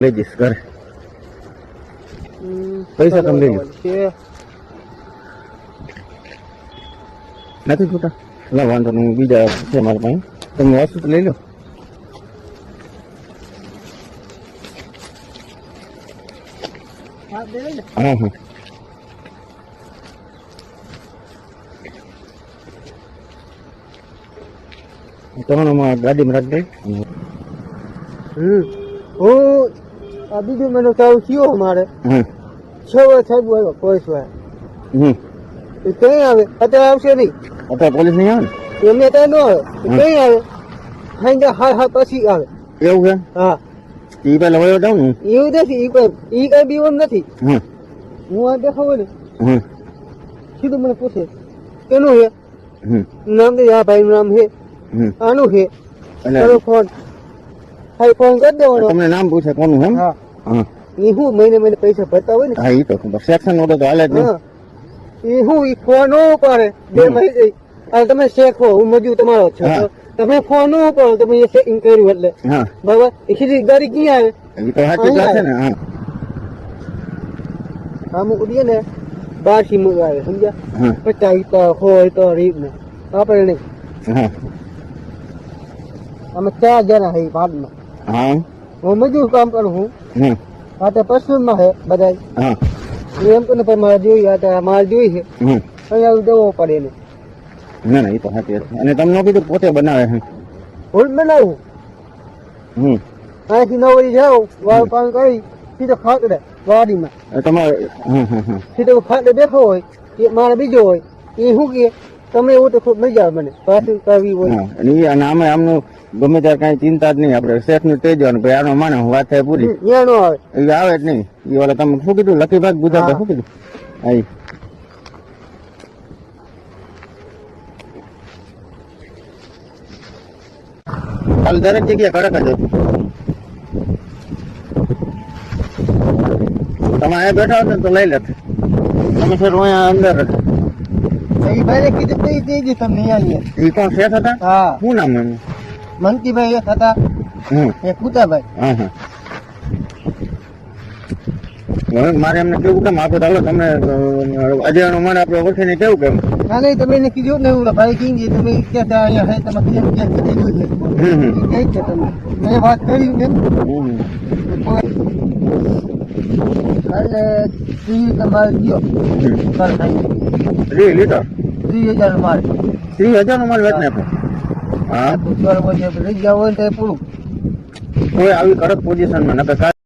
લઈ જઈશ ઘરે. પૈસા તમે લઈ લો. નથી છૂટા ના વાંધો નહીં, બીજા છે મારા પાસે, તમે વસ્તુ તો લઈ લો. હા હા તમારા ગાડીમાં રાખી દઈ. હું આ બીજું મને કહું થયો અમારે 6 વાર સાહેબ આવ્યો પોલીસ વાળા. એ કઈ આવે અત્યારે આવશે નહીં, અત્યારે પોલીસ નહીં આવે ને એમને ત્યાં ન આવે. કઈ આવે ખાઈ હા પછી આવે. એવું છે? હા એ પેલા વયો જાવ ને. એવું નથી, ઈ કઈ બીવન નથી. હું આ દેખાવો ને સીધું મને પૂછે કેનું છે નામ, તો આ ભાઈ નું નામ છે આનું છે. ફોન હા ફોન કરી દેવાનો. તમને નામ પૂછે કોનું? એમ? હા હા એ હું મહિને પૈસા ભરતા હોય ને. હા એ તો ખબર, સેક્શન ઓર્ડર તો હાલે જ નહીં. એ હું ઈ ફોન ન ઉપાડે 2 મહિને. અને તમે શેખો હું મજૂર તમારો છો, તમે ફોન ન ઉપાડો, તમે એ ચેકિંગ કર્યું એટલે બરાબર. એ સીધી ગાડી ક્યાં આવે? એ તો સાચી વાત છે ને. હા આમ ઉડીએ ને 12 થી આવે સમજ્યા. 50 તો હોય તો રીત ને આપણે નહીં. હા અમે 4 જણા હઈ ભાગમાં. હા હું મજૂર કામ કરું છું. આ તો પશુમાં છે બધા. હા એમ કે ભાઈ મારે જોઈએ, આ મારે જોઈ છે અહીંયા દેવો પડે ને. ના ના એ તો સાચી વાત છે. અને તમને કીધું પોતે બનાવે છે? હું બનાવું. અહીંથી 9 વાગે જાઉં, વાળ પાણી કરી સીધો ખાકડે વાડીમાં. તમારે સીધો ખાકડે બેઠો હોય એ મારે બીજો હોય, એ શું કે તમે એવું તો ખૂબ મજા આવે મને પાછું કરવી હોય. અને આમે આમનું ગમે ત્યારે કઈ ચિંતા જ નહીં, આપડે શેઠ નું કહી દેવાનું ભાઈ આનો માને વાત થાય પૂરી. ત્યાં નો આવે, એ આવે જ નહીં. એ વાળા તમે શું કીધું લખીભાગ ગુજરાત શું કીધું? હા કાલ દરેક જગ્યાએ કડક જ હતું. તમે અહીંયા બેઠા હો તો લઈ લેત. તમે સર અહીંયા અંદર એ ભાઈ કીધું કઈ દેજે તમને અહીંયા. એ કોણ શેઠ હતા? હા શું નામ એમનું? મંકીભાઈ એક હતા, એક કુતાભાઈ. હા હા હવે મારે એમને કેવું કેમ આપે ચાલો તમને અજયનો મને આપણે ઓળખીને કેવું કેમ? હા નહીં તમે એને કીધું ને હું ભાઈ કીધી તમે ક્યાં અહીંયા હે તમે ક્યાં કીધું છે કઈ છે તમે મેં વાત કરી ને એટલે 30 તમારે ગયો 3 લીટર 30,000 મારે 30,000 નો માલ વેચ નાખો. હા લઈ જાવ હોય તો પૂરું. કોઈ આવી કડક પોઝિશનમાં નકર